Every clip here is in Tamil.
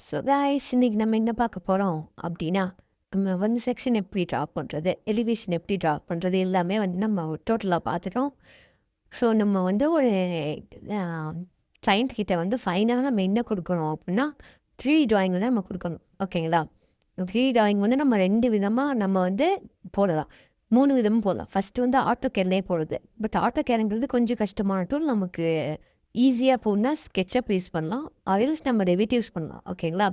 ஸோ காய்ஸ் இன்னைக்கு நம்ம என்ன பார்க்க போகிறோம் அப்படின்னா நம்ம வந்து செக்ஷன் எப்படி ட்ரா பண்ணுறது, எலிவேஷன் எப்படி ட்ரா பண்ணுறது எல்லாமே வந்து நம்ம டோட்டலாக பார்த்துட்டோம். ஸோ நம்ம வந்து ஒரு கிளைண்ட் கிட்ட வந்து ஃபைனலாக நம்ம என்ன கொடுக்கணும் அப்படின்னா 3D டிராயிங் தான் நம்ம கொடுக்கணும். ஓகேங்களா? 3D டிராயிங் வந்து நம்ம 2 விதமாக நம்ம வந்து போடலாம். 3 விதமும் போடலாம். ஃபஸ்ட்டு வந்து ஆட்டோ கேர்லேயே போடுறது. பட் ஆட்டோ கேருங்கிறது கொஞ்சம் கஷ்டமான டூல். நமக்கு ஈஸியாக போகணுன்னா ஸ்கெட்சப் யூஸ் பண்ணலாம். ஆர்எல்ஸ் நம்ம ரெவிட் யூஸ் பண்ணலாம். ஓகேங்களா?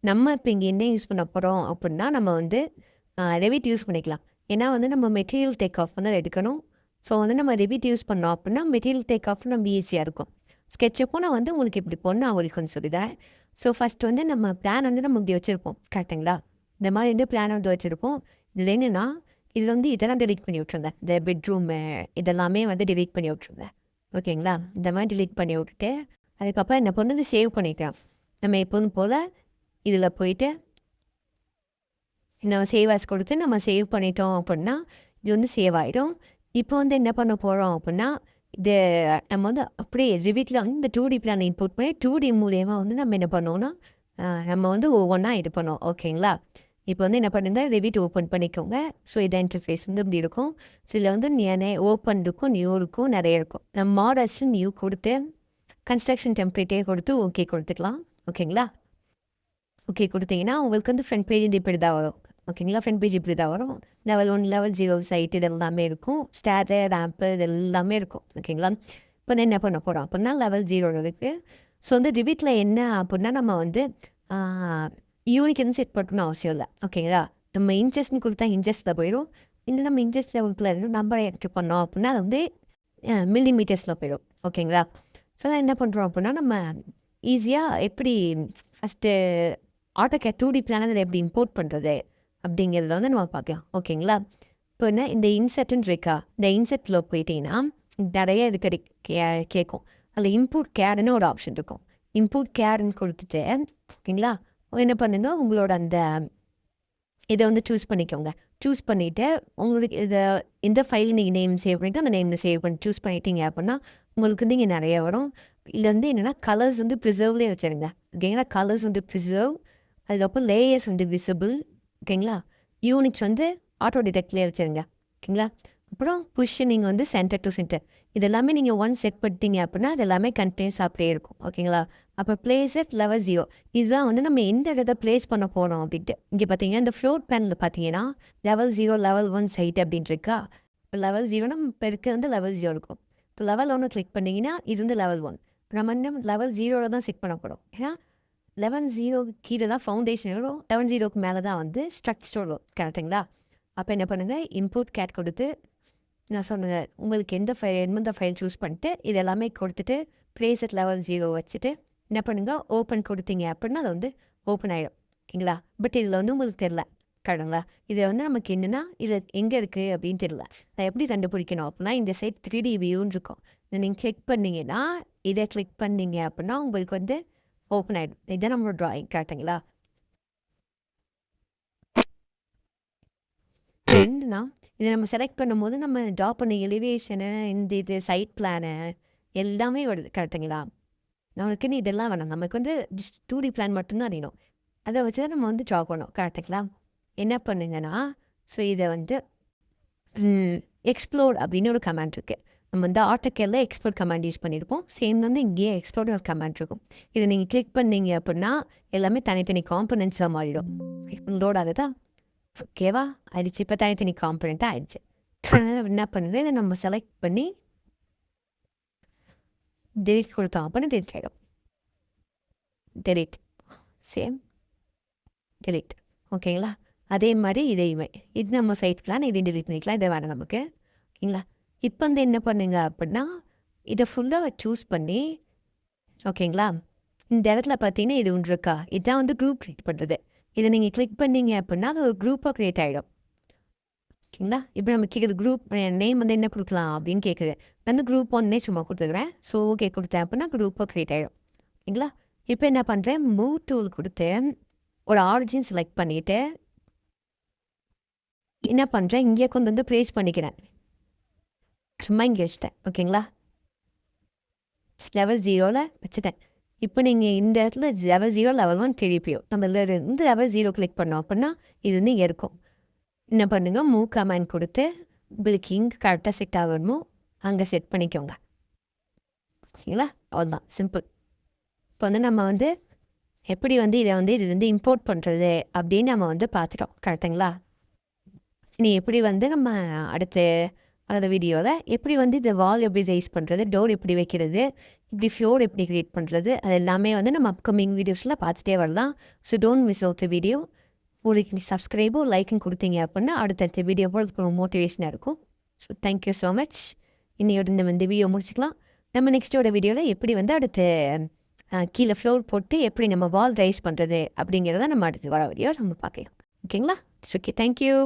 நம்ம இப்போ இங்கே என்ன யூஸ் பண்ண போகிறோம் அப்படின்னா நம்ம வந்து ரெவிட் யூஸ் பண்ணிக்கலாம். ஏன்னா வந்து நம்ம மெட்டீரியல் டேக் ஆஃப் வந்து எடுக்கணும். ஸோ வந்து நம்ம ரெவிட் யூஸ் பண்ணோம் அப்படின்னா மெட்டீரியல் டேக் ஆஃப் நம்ம ஈஸியாக இருக்கும். ஸ்கெட்சப்பும் நான் வந்து உங்களுக்கு இப்படி போடணும் நான் உங்களுக்கு கொஞ்சம் சொல்லித்தரேன். ஸோ ஃபஸ்ட் வந்து நம்ம பிளான் வந்து நம்ம இப்படி வச்சுருப்போம். கரெக்டுங்களா? இந்த மாதிரி வந்து பிளான் வந்து வச்சுருப்போம். இதில் என்னென்னா இதில் வந்து இதெல்லாம் டெலீட் பண்ணி விட்ருந்தேன். இந்த பெட்ரூமு இதெல்லாமே வந்து டெலீட் பண்ணி விட்ருந்தேன். ஓகேங்களா? இந்த மாதிரி டெலீட் பண்ணி விட்டுட்டு அதுக்கப்புறம் என்ன பண்ணது சேவ் பண்ணிக்கலாம். நம்ம எப்போதும் போல் இதில் போயிட்டு நம்ம சேவ் ஆஸ் கொடுத்து நம்ம சேவ் பண்ணிட்டோம் அப்படின்னா இது வந்து சேவ் ஆகிடும். இப்போ வந்து என்ன பண்ண போகிறோம் அப்படின்னா இது நம்ம வந்து அப்படியே ரிவிட்டில் வந்து இந்த 2D பிளான் இன்புட் பண்ணி 2D மூலியமா வந்து நம்ம என்ன பண்ணோம்னா நம்ம வந்து ஒவ்வொன்றா இது பண்ணோம். ஓகேங்களா? இப்போ வந்து என்ன பண்ணுங்க ரிவிட் ஓப்பன் பண்ணிக்கோங்க. ஸோ இதை இன்டர்ஃபேஸ் வந்து இப்படி இருக்கும். ஸோ இதில் வந்து ஓப்பன் இருக்கும், நியூ இருக்கும், நிறைய இருக்கும். நம்ம மாடல்ஸில் நியூ கொடுத்து கன்ஸ்ட்ரக்ஷன் டெம்ப்ளேட்டே கொடுத்து ஓகே கொடுத்துக்கலாம். ஓகேங்களா? ஓகே கொடுத்தீங்கன்னா உங்களுக்கு வந்து ஃப்ரண்ட் பேஜ் இது இப்படி தான் வரும். ஓகேங்களா? ஃப்ரண்ட் பேஜ் இப்படி தான் வரும். லெவல் 1 லெவல் 0 சைட் இது எல்லாமே இருக்கும். ஸ்டேரு ரேம்ப்பு இது எல்லாமே இருக்கும். ஓகேங்களா? இப்போ வந்து என்ன பண்ண போகிறோம் அப்படின்னா லெவல் 0 இருக்குது. ஸோ வந்து ரிவிட்டில் என்ன அப்படின்னா நம்ம வந்து யூனிக் வந்து செட் பண்ணணும்னு அவசியம் இல்லை. ஓகேங்களா? நம்ம இன்ச்சஸ்ன்னு கொடுத்தா இன்ச்சஸில் போயிடும். இல்லை நம்ம இன்ச்சஸ் லெவலுக்குள்ள நம்பரை என்ட்ரி பண்ணோம் அப்படின்னா அது வந்து மில்லிமீட்டர்ஸில் போயிடும். ஓகேங்களா? ஸோ நான் என்ன பண்ணுறோம் அப்படின்னா நம்ம ஈஸியாக எப்படி ஃபஸ்ட்டு ஆட்டோகேட் 2D பிளான் அதில் எப்படி இம்போர்ட் பண்ணுறது அப்படிங்கிறத வந்து நம்ம பார்க்கலாம். ஓகேங்களா? இப்போ என்ன இந்த இன்செர்ட்னு இருக்கா, இந்த இன்செர்ட்டில் போயிட்டீங்கன்னா நிறைய இது கேட்கும். அதில் இம்போர்ட் கேர்னு ஒரு ஆப்ஷன் இருக்கும். இம்போர்ட் கேர்னு கொடுத்துட்டு ஓகேங்களா என்ன பண்ணுங்க உங்களோட அந்த இதை வந்து சூஸ் பண்ணிக்கோங்க. சூஸ் பண்ணிவிட்டு உங்களுக்கு இதை எந்த ஃபைல் நீங்கள் நேம் சேவ் பண்ணிட்டு அந்த நேமில் சேவ் பண்ணி சூஸ் பண்ணிட்டீங்க அப்படின்னா உங்களுக்கு வந்து இங்கே நிறைய வரும். இதில் வந்து என்னென்னா கலர்ஸ் வந்து ப்ரிசர்வ்லேயே வச்சுருங்க. ஓகேங்களா? கலர்ஸ் வந்து ப்ரிசர்வ், அதுக்கப்புறம் லேயர்ஸ் வந்து விசிபிள். ஓகேங்களா? யூனிட்ஸ் வந்து ஆட்டோ டிடெக்ட்லேயே வச்சுருங்க. ஓகேங்களா? அப்புறம் நீங்கள் வந்து சென்டர் டு சென்டர் இதெல்லாமே நீங்கள் ஒன் செட் பண்ணிட்டீங்க அப்படின்னா அது எல்லாமே கண்டினியூஸ் அப்படியே இருக்கும். ஓகேங்களா? அப்போ பிளேஸ் அட் லெவல் 0 இதுதான் வந்து நம்ம எந்த இடத்த பிளேஸ் பண்ண போகிறோம் அப்படின்ட்டு. இங்கே பார்த்தீங்கன்னா இந்த ஃப்ளோட் பேனில் பார்த்தீங்கன்னா லெவல் 0 லெவல் 1 சைட் அப்படின்னு இருக்கா. இப்போ லெவல் 0 நம்ம இப்போ இருக்க வந்து லெவல் 0 இருக்கும். இப்போ லெவல் 1 கிளிக் பண்ணிங்கன்னா இது வந்து லெவல் 1. நம்ம இன்னும் லெவல் 0 தான் செட் பண்ண போகிறோம். ஏன்னா 11-0 கீழே தான் ஃபவுண்டேஷன் வரும். 11-0க்கு மேலே தான் வந்து ஸ்ட்ரக்சர் வரும். கரெக்டுங்களா? அப்போ என்ன பண்ணுங்கள் இம்போர்ட் கேட் கொடுத்து நான் சொன்னேன் உங்களுக்கு எந்த ஃபைல் சூஸ் பண்ணிட்டு இது எல்லாமே கொடுத்துட்டு ப்ளேஸ் அட் லெவல் 0 வச்சுட்டு என்ன பண்ணுங்கள் ஓப்பன் கொடுத்தீங்க அப்படின்னா அது வந்து ஓப்பன் ஆகிடும். ஓகேங்களா? பட் இதில் வந்து உங்களுக்கு தெரில. கரெக்டுங்களா? இதை வந்து நமக்கு என்னென்னா இதில் எங்கே இருக்குது அப்படின்னு தெரியல. நான் எப்படி கண்டுபிடிக்கணும் அப்படின்னா இந்த சைட் 3D வியூன்னு இருக்கும். நீங்கள் கிளிக் பண்ணிங்கன்னா இதை கிளிக் பண்ணிங்க அப்படின்னா உங்களுக்கு வந்து ஓப்பன் ஆகிடும். இதுதான் நம்மளோட ட்ராயிங். கரெக்டுங்களா? என்னன்னா இதை நம்ம செலக்ட் பண்ணும்போது நம்ம ட்ரா பண்ண எலிவேஷனு இந்த இது சைட் பிளானு எல்லாமே வருது. கரெக்டுங்களா? நம்மளுக்குன்னு இதெல்லாம் வேணாம். நமக்கு வந்து 2D பிளான் மட்டும்தான் வேணும். அதை வச்சு தான் நம்ம வந்து ட்ரா பண்ணோம். கரெக்டுங்களா? என்ன பண்ணுங்கன்னா ஸோ இதை வந்து எக்ஸ்ப்ளோர் அப்படின்னு ஒரு கமாண்ட் இருக்குது. நம்ம வந்து ஆட்டோகேரில் எக்ஸ்ப்ளோர் கமாண்ட் யூஸ் பண்ணியிருப்போம். சேம் வந்து இங்கேயே எக்ஸ்ப்ளோர் ஒரு கமாண்ட் இருக்கும். இதை நீங்கள் கிளிக் பண்ணீங்க அப்படின்னா எல்லாமே தனித்தனி காம்பனன்ட்ஸாக மாறிடும். லோட் ஆகுதா? ஓகேவா? ஆயிடுச்சு. இப்போ தனித்தனி காம்பனண்ட்டாக ஆயிடுச்சு. என்ன பண்ணுது இதை நம்ம செலக்ட் பண்ணி டெலிட் கொடுத்தோம் அப்படின்னா டெலிட் ஆகிடும். Delete same delete. ஓகேங்களா? அதே மாதிரி இதையுமே இது நம்ம சைட் பிளான் இதையும் டெலிட் பண்ணிக்கலாம். இதை வேணாம் நமக்கு. ஓகேங்களா? இப்போ வந்து என்ன பண்ணுங்க அப்படின்னா இதை ஃபுல்லாக சூஸ் பண்ணி ஓகேங்களா இந்த இடத்துல பார்த்தீங்கன்னா இது ஒன்று இருக்கா இதுதான் வந்து குரூப் க்ரியேட் பண்ணுறது. இதை நீங்கள் கிளிக் பண்ணீங்க அப்படின்னா அது ஒரு குரூப்பாக க்ரியேட் ஆகிடும். ஓகேங்களா? இப்போ நம்ம கேட்குறது குரூப் நேம் வந்து என்ன கொடுக்கலாம் அப்படின்னு கேட்குது. நான் வந்து குரூப் 1 சும்மா கொடுத்துக்கிறேன். ஸோ ஓகே கொடுத்தேன் அப்படின்னா குரூப்பாக க்ரியேட் ஆகிடும். ஓகேங்களா? இப்போ என்ன பண்ணுறேன் மூவ் டூல் கொடுத்து ஒரு ஆரிஜின் செலக்ட் பண்ணிவிட்டு என்ன பண்ணுறேன் இங்கே கொண்டு வந்து ப்ளேஸ் பண்ணிக்கிறேன். சும்மா இங்கே வச்சுட்டேன். ஓகேங்களா? லெவல் 0ல் வச்சுட்டேன். இப்போ நீங்கள் இந்த இடத்துல லெவல் 0 லெவல் 1 திருப்பியும் நம்ம இதில் இந்த லெவல் 0 கிளிக் பண்ணோம் அப்படின்னா இது வந்து இங்கே இருக்கும். என்ன பண்ணுங்க, மூவ் கமெண்ட் கொடுத்து உங்களுக்கு இங்கே கரெக்டாக செட் ஆகணுமோ அங்கே செட் பண்ணிக்கோங்க. ஓகேங்களா? அவ்வளோதான், சிம்பிள். இப்போ வந்து நம்ம வந்து எப்படி வந்து இதை வந்து இதுலேருந்து இம்போர்ட் பண்ணுறது அப்படின்னு நம்ம வந்து பார்த்துட்டோம். கரெக்டுங்களா? இனி எப்படி வந்து நம்ம அடுத்த வீடியோவில் எப்படி வந்து இந்த வால் எப்படி ரைஸ் பண்ணுறது, டோர் எப்படி வைக்கிறது, இப்படி ஃப்ளோர் எப்படி க்ரியேட் பண்ணுறது, அது எல்லாமே வந்து நம்ம அப்கமிங் வீடியோஸில் பார்த்துட்டே வரலாம். So don't miss out the video. உங்களுக்கு சப்ஸ்கிரைபும் லைக்கும் கொடுத்தீங்க அப்படின்னா அடுத்தடுத்த வீடியோ போகிறதுக்கு ஒரு மோட்டிவேஷனாக இருக்கும். So thank you so much. இன்னையோட இந்த வீடியோ முடிச்சுக்கலாம். நம்ம நெக்ஸ்ட்டோட வீடியோவில் எப்படி வந்து அடுத்து கீழே ஃப்ளோர் போட்டு எப்படி நம்ம வால் ரைஸ் பண்ணுறது அப்படிங்கிறத நம்ம அடுத்து வர வீடியோ நம்ம பார்க்கலாம். ஓகேங்களா? Okay, thank you.